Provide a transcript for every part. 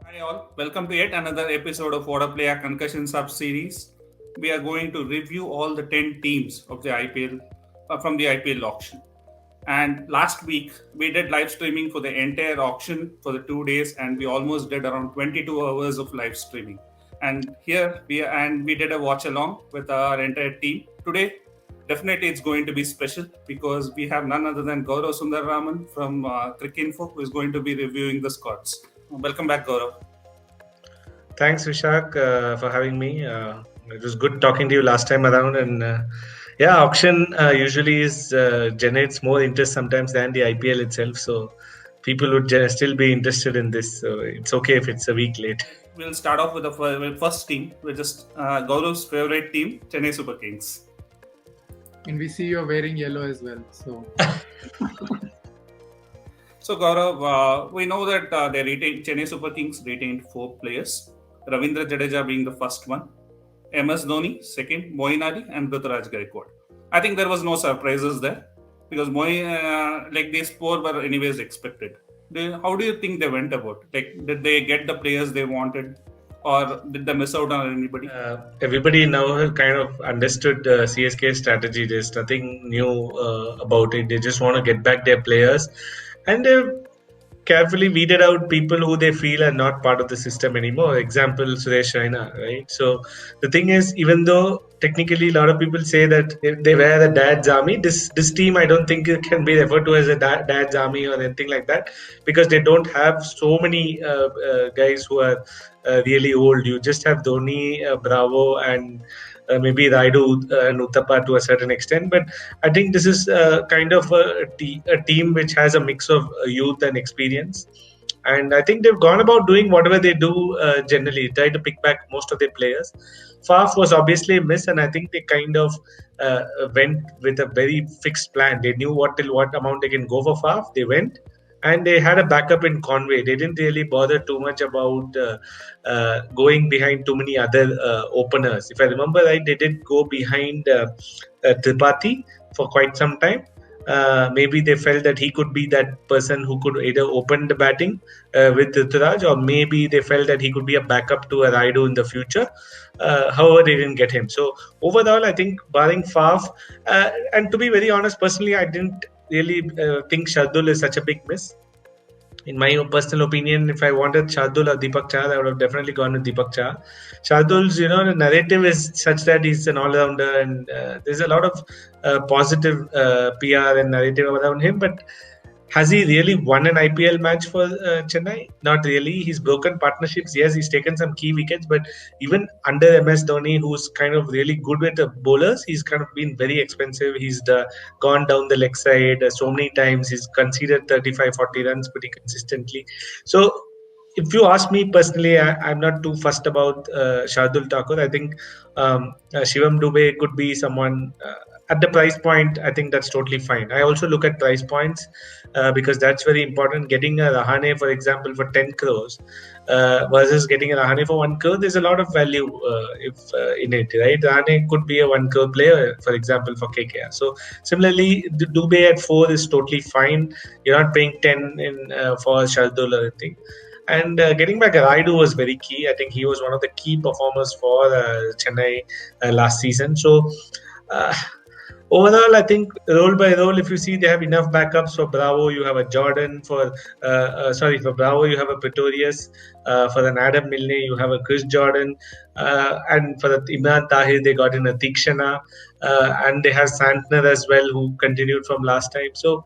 Hi all, welcome to yet another episode of Waadaplaya Concussion Sub Series. We are going to review all the 10 teams of the IPL from the IPL auction. And last week we did live streaming for the entire auction for the 2 days, and we almost did around 22 hours of live streaming. And here we did a watch along with our entire team. Today, definitely it's going to be special because we have none other than Gaurav Sundararaman from Cricinfo who is going to be reviewing the squads. Welcome back, Gaurav. Thanks, Vishak, for having me. It was good talking to you last time around, and yeah, auction usually is generates more interest sometimes than the IPL itself. So people would still be interested in this. So it's okay if it's a week late. We'll start off with the first team, which is Gaurav's favorite team, Chennai Super Kings. And we see you're wearing yellow as well. So Gaurav, we know that Chennai Super Kings retained 4 players. Ravindra Jadeja being the first one, MS Dhoni second, Moeen Ali and Ruturaj Gaikwad. I think there was no surprises there because these 4 were anyways expected. How do you think they went about? Like, did they get the players they wanted, or did they miss out on anybody? Everybody now kind of understood CSK strategy. There's nothing new about it. They just want to get back their players, and they've carefully weeded out people who they feel are not part of the system anymore. Example, Suresh Raina, right? So the thing is, even though technically a lot of people say that if they were the dad's army, this team I don't think it can be referred to as a dad's army or anything like that, because they don't have so many guys who are really old. You just have Dhoni, Bravo, and maybe Raidu and Uthappa to a certain extent. But I think this is kind of a team which has a mix of youth and experience. And I think they've gone about doing whatever they do generally, try to pick back most of their players. Faf was obviously a miss, and I think they kind of went with a very fixed plan. They knew till what amount they can go for Faf. They went, and they had a backup in Conway. They didn't really bother too much about going behind too many other openers. If I remember right, they did go behind Tripathi for quite some time. Maybe they felt that he could be that person who could either open the batting with Ruturaj, or maybe they felt that he could be a backup to a Raidu in the future. However, they didn't get him. So overall, I think barring Faf, and to be very honest, personally, I didn't really think Shardul is such a big miss. In my personal opinion, if I wanted Shardul or Deepak Chahar, I would have definitely gone with Deepak Chahar. Shardul's, the narrative is such that he's an all-rounder, and there's a lot of positive PR and narrative around him. But has he really won an IPL match for Chennai? Not really. He's broken partnerships. Yes, he's taken some key wickets, but even under MS Dhoni, who's kind of really good with the bowlers, he's kind of been very expensive. He's gone down the leg side so many times. He's conceded 35, 40 runs pretty consistently. So if you ask me personally, I'm not too fussed about Shardul Thakur. I think Shivam Dubey could be someone at the price point. I think that's totally fine. I also look at price points because that's very important. Getting a Rahane, for example, for 10 crores versus getting a Rahane for 1 crore, there's a lot of value if in it, right? Rahane could be a 1 crore player, for example, for KKR. So similarly, Dubey at 4 is totally fine. You're not paying 10 in for Shardul or anything. And getting back, Raidu was very key. I think he was one of the key performers for Chennai last season. So overall, I think role by role, if you see, they have enough backups. For Bravo, you have a Jordan. For Bravo, you have a Pretorius. For an Adam Milne, you have a Chris Jordan. And for the Imran Tahir, they got in a Tikshana. And they have Santner as well, who continued from last time. So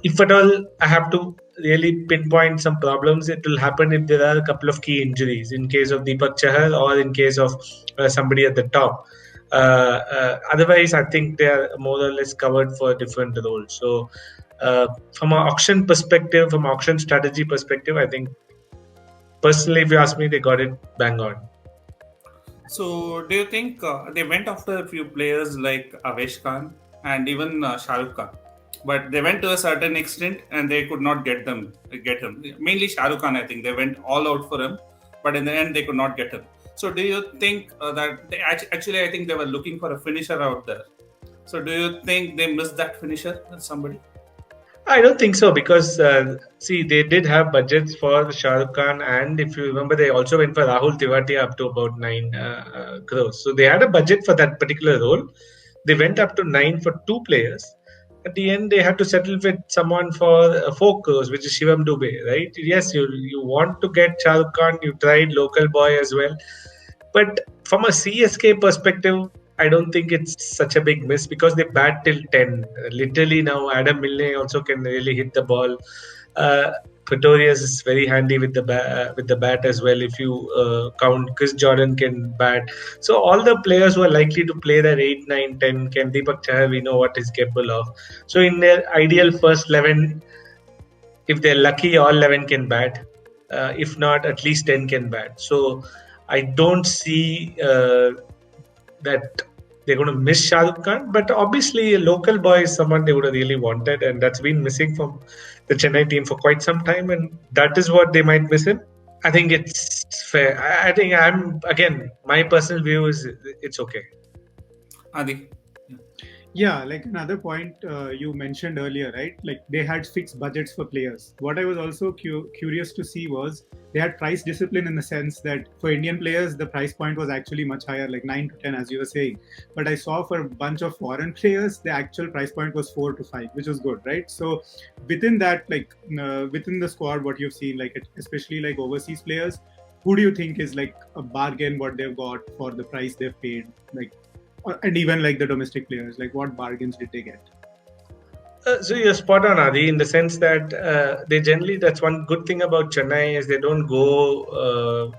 if at all I have to really pinpoint some problems, it will happen if there are a couple of key injuries in case of Deepak Chahar or in case of somebody at the top. Otherwise, I think they are more or less covered for different roles. So, from an auction perspective, from auction strategy perspective, I think personally, if you ask me, they got it bang on. So, do you think they went after a few players like Avesh Khan and even Shah Rukh Khan, but they went to a certain extent and they could not get him. Mainly Shah Rukh Khan, I think they went all out for him, but in the end they could not get him. So, do you think that actually I think they were looking for a finisher out there? So, do you think they missed that finisher with somebody? I don't think so because see, they did have budgets for Shah Rukh Khan, and if you remember, they also went for Rahul Tiwati up to about 9 crores. So they had a budget for that particular role. They went up to 9 for 2 players. At the end, they had to settle with someone for 4 crores, which is Shivam Dubey, right? Yes, you want to get Shah Rukh Khan. You tried local boy as well, but from a CSK perspective, I don't think it's such a big miss because they bat till 10. Literally now, Adam Milne also can really hit the ball. Pretorius is very handy with the bat as well. If you count, Chris Jordan can bat. So all the players who are likely to play that 8, 9, 10 can. Deepak Chahar, we know what he's capable of. So in their ideal first 11, if they're lucky, all 11 can bat. If not, at least 10 can bat. So I don't see that they're going to miss Shah Rukh Khan, but obviously a local boy is someone they would have really wanted, and that's been missing from the Chennai team for quite some time, and that is what they might miss him. I think it's fair. I think my personal view is it's okay. Adi. Yeah, like another point you mentioned earlier, right? Like they had fixed budgets for players. What I was also curious to see was they had price discipline in the sense that for Indian players, the price point was actually much higher, like 9 to 10, as you were saying. But I saw for a bunch of foreign players, the actual price point was 4 to 5, which was good, right? So within that, like within the squad, what you've seen, like especially like overseas players, who do you think is like a bargain what they've got for the price they've paid? Like, and even like the domestic players, like what bargains did they get? So you're spot on, Adi, in the sense that they generally, that's one good thing about Chennai is they don't go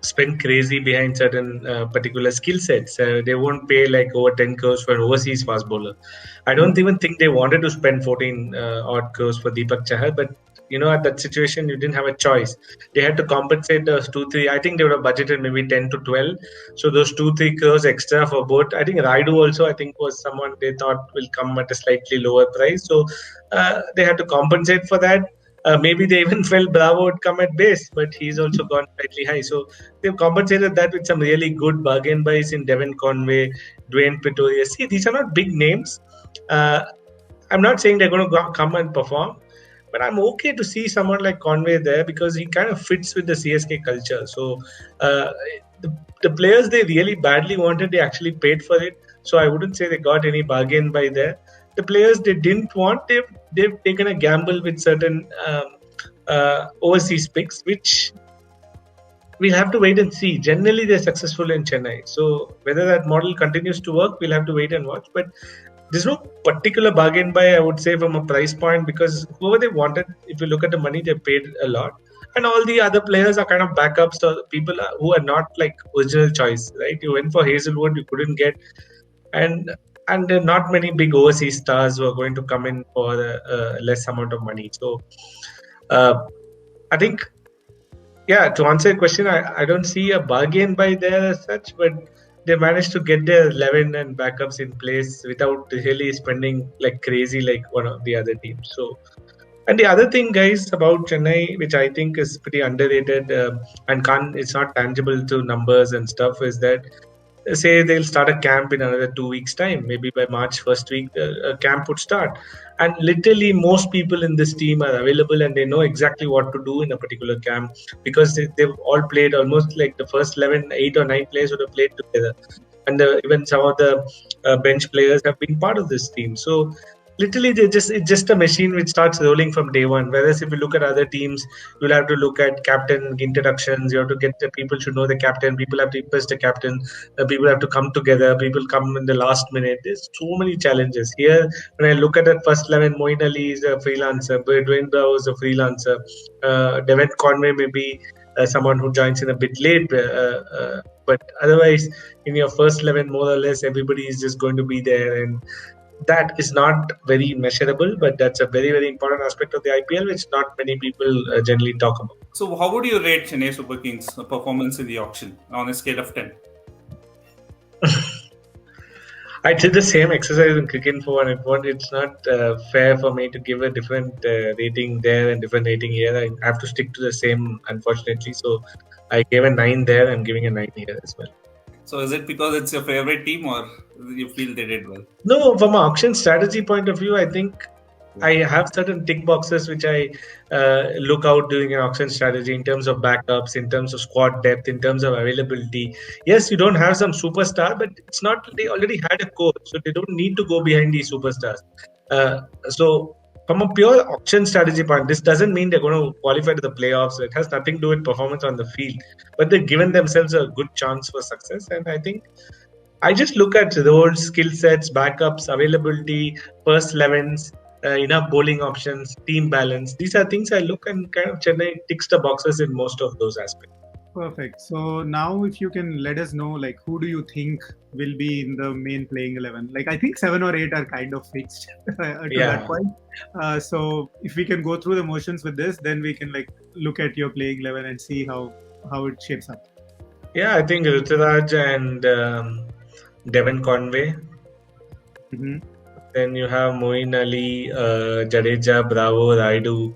spend crazy behind certain particular skill sets. They won't pay like over 10 crores for an overseas fast bowler. I don't even think they wanted to spend 14 odd crores for Deepak Chahar, but at that situation, you didn't have a choice. They had to compensate those 2, 3. I think they would have budgeted maybe 10 to 12. So those 2, 3 crores extra for both. I think Raidu also, I think, was someone they thought will come at a slightly lower price. So they had to compensate for that. Maybe they even felt Bravo would come at base, but he's also gone slightly high. So they've compensated that with some really good bargain buys in Devon Conway, Dwayne Pretorius. See, these are not big names. Uh, I'm not saying they're going to come and perform, but I'm okay to see someone like Conway there because he kind of fits with the CSK culture. So uh, the players they really badly wanted, they actually paid for it. So I wouldn't say they got any bargain by there. The players they didn't want, they've taken a gamble with certain overseas picks, which we'll have to wait and see. Generally, they're successful in Chennai. So whether that model continues to work, we'll have to wait and watch. But there's no particular bargain buy, I would say, from a price point because whoever they wanted, if you look at the money, they paid a lot. And all the other players are kind of backups or people who are not like original choice, right? You went for Hazelwood, you couldn't get, and there are not many big overseas stars who are going to come in for a less amount of money. So uh, I think to answer your question, I don't see a bargain by there as such, but they managed to get their 11 and backups in place without really spending like crazy like one of the other teams. So, and the other thing, guys, about Chennai, which I think is pretty underrated and it's not tangible to numbers and stuff, is that say they'll start a camp in another 2 weeks time, maybe by March first week a camp would start, and literally most people in this team are available and they know exactly what to do in a particular camp because they've all played almost like the first 11 8 or 9 players would have played together, and even some of the bench players have been part of this team. So literally it's just a machine which starts rolling from day one. Whereas if you look at other teams, you'll have to look at captain introductions, you have to get the people should know the captain, people have to impress the captain, people have to come together, people come in the last minute. There's so many challenges here. When I look at that first 11, Moeen Ali is a freelancer, Dwayne Bravo is a freelancer, Devon Conway may be someone who joins in a bit late, but otherwise in your first 11 more or less everybody is just going to be there, and that is not very measurable, but that's a very, very important aspect of the IPL, which not many people generally talk about. So, how would you rate Chennai Super Kings' performance in the auction on a scale of 10? I did the same exercise in cricket for one. It's not fair for me to give a different rating there and different rating here. I have to stick to the same, unfortunately. So I gave a 9 there. I'm giving a 9 here as well. So, is it because it's your favorite team or you feel they did well? No, from an auction strategy point of view, I think I have certain tick boxes which I look out during an auction strategy in terms of backups, in terms of squad depth, in terms of availability. Yes, you don't have some superstar, but it's not they already had a core, so they don't need to go behind these superstars. So from a pure auction strategy point, this doesn't mean they're going to qualify to the playoffs. It has nothing to do with performance on the field, but they've given themselves a good chance for success. And I think I just look at roles, skill sets, backups, availability, first 11s, enough bowling options, team balance. These are things I look and kind of Chennai ticks the boxes in most of those aspects. Perfect. So now, if you can let us know, like, who do you think will be in the main playing 11? Like, I think 7 or 8 are kind of fixed to that Yeah. point. So if we can go through the motions with this, then we can like look at your playing 11 and see how it shapes up. Yeah, I think Ruturaj and Devon Conway. Hmm. Then you have Moeen Ali, Jadeja, Bravo, Raidu,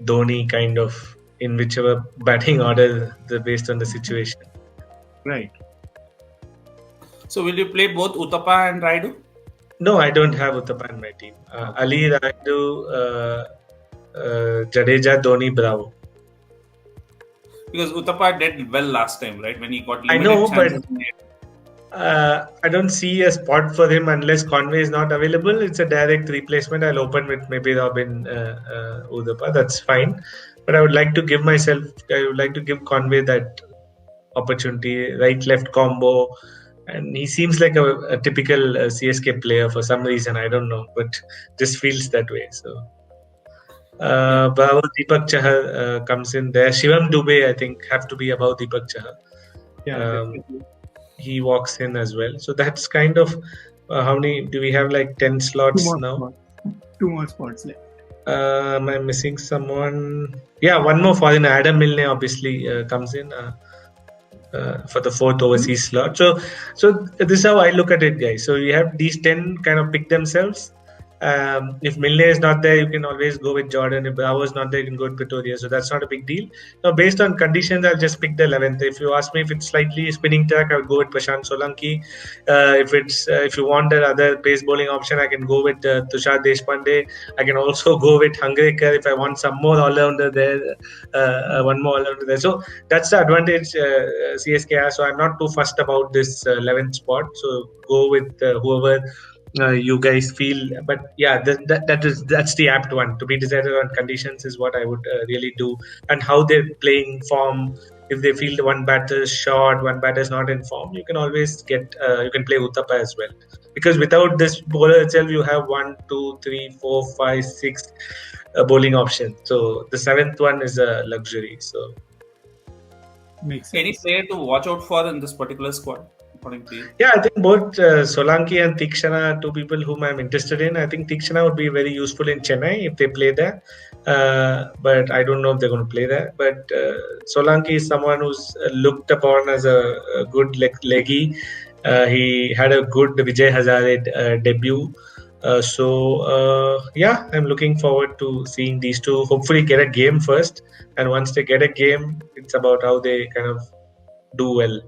Dhoni, kind of in whichever batting order based on the situation. Right. So will you play both Uttapa and Raidu? No, I don't have Uttapa in my team. Okay. Ali, Raidu, Jadeja, Dhoni, Bravo. Because Uttapa did well last time, right? When he got I limited know, but chances. I don't see a spot for him unless Conway is not available. It's a direct replacement. I'll open with maybe Robin Udapa. That's fine. But I would like to give Conway that opportunity, right left combo. And he seems like a typical CSK player for some reason. I don't know, but just feels that way. So. Yeah, Bravo Deepak Chahar comes in there. Shivam Dubey, I think, have to be above Deepak Chahar. Yeah, Um, definitely. he walks in as well. So that's kind of how many do we have? Like 10 Two slots more now. spots. Two more spots left. Am I missing someone? Yeah, one more foreigner. Adam Milne obviously comes in. For the fourth overseas slot. So this is how I look at it, guys. So you have these 10 kind of pick themselves. If Milne is not there, you can always go with Jordan. If Bravo is not there, you can go with Pretoria. So that's not a big deal. Now, based on conditions, I'll just pick the 11th. If you ask me if it's slightly spinning track, I'll go with Prashant Solanki. If you want another pace bowling option, I can go with Tushar Deshpande. I can also go with Hungrekar if I want some more all-rounder there. One more all-rounder there. So that's the advantage CSK has. So I'm not too fussed about this 11th spot. So go with whoever you guys feel. But yeah, that's the apt one to be decided on conditions is what I would really do, and how they're playing form. If they feel the one batter is short, one batter is not in form, you can always you can play Uttapa as well. Because without this bowler itself, you have 1, 2, 3, 4, 5, 6 bowling options. So the seventh one is a luxury. So Makes any sense. player to watch out for in this particular squad, according to you? yeah, I think both Solanki and Tikshana are two people whom I'm interested in. I think Tikshana would be very useful in Chennai if they play there. But I don't know if they're going to play there. But Solanki is someone who's looked upon as a good leggy. He had a good Vijay Hazare debut. Yeah, I'm looking forward to seeing these two hopefully get a game first. And once they get a game, it's about how they kind of do well.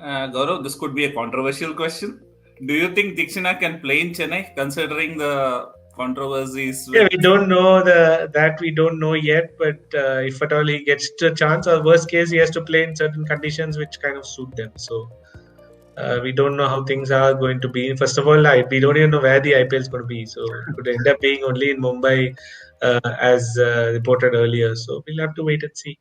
Gaurav, this could be a controversial question. Do you think Dikshina can play in Chennai, considering the controversies Yeah, with? we don't know that we don't know yet, but if at all he gets the chance, or worst case, he has to play in certain conditions which kind of suit them. So we don't know how things are going to be. First of all, we don't even know where the IPL is going to be. So it could end up being only in Mumbai, as reported earlier. So we'll have to wait and see.